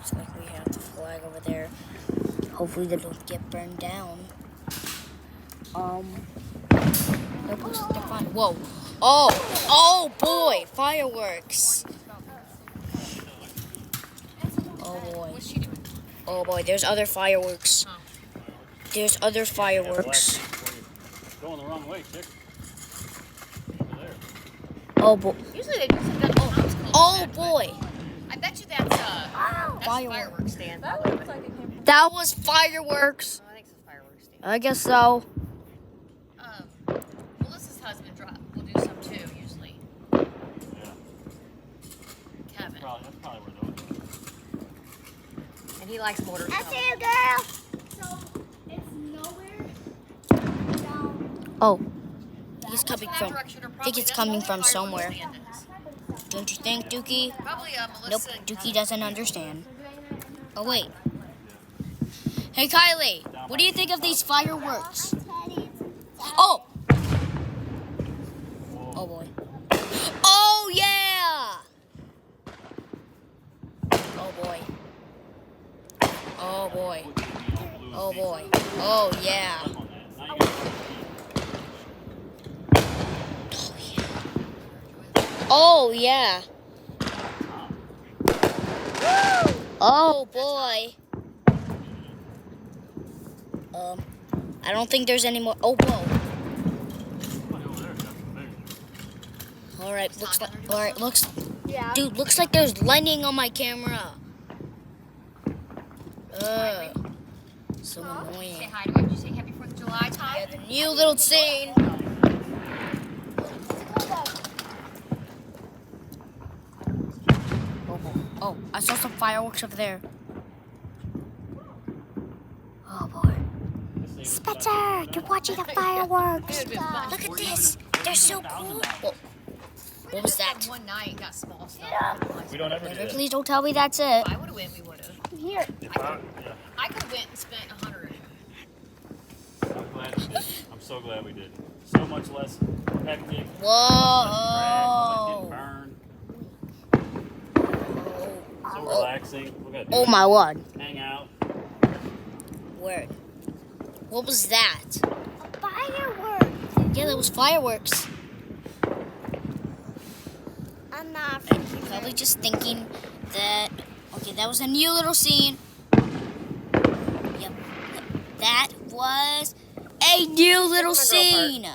Looks like we have the flag over there. Hopefully they don't get burned down. Nope, looks like they're fine. Whoa. Oh boy, fireworks. Oh boy. What's she doing? Oh boy, there's other fireworks. There's other fireworks. Going the wrong way, chick. Oh boy. Usually they do some good old. Oh boy. I bet you that's a fireworks stand. That was fireworks. I think it's a fireworks stand. I guess so. Melissa's husband will do some too, usually. Yeah. Kevin. That's probably where those are. And he likes mortars. I see you, girl. So it's nowhere down. Oh. He's coming That from. direction or I think it's probably coming that's from where the fireworks somewhere. stand is. Don't you think, Dookie? Probably Melissa. Nope, and Dookie Kevin. doesn't understand. Oh wait. Hey Kylie, what do you think of these fireworks? Oh! Oh boy. Oh yeah! Oh boy. Oh boy. Oh boy. Oh yeah. Oh yeah. Oh boy. I don't think there's any more. Oh whoa. All right, looks like. All right, looks. Yeah. Dude, looks like there's lightning on my camera. So annoying. Say hi to him. Did you say happy 4th of July, Ty? Yeah, the new little scene. Oh, I saw some fireworks over there. Oh boy. Spencer, you're watching the fireworks. Look at this. They're so cool. Whoa. What was that? One night got small stuff. We don't ever do that. Please don't tell me that's it. If I would have went, we would have. Here. I could have went and spent 100. I'm glad we did. I'm so glad we did. So much less hectic. Whoa. Burned. So relaxing. Look at Oh my word. Hang out. Where? What was that? A firework. Yeah, that was fireworks. I'm not. I'm probably just thinking that. Okay, that was a new little scene. Yep. That was a new little scene.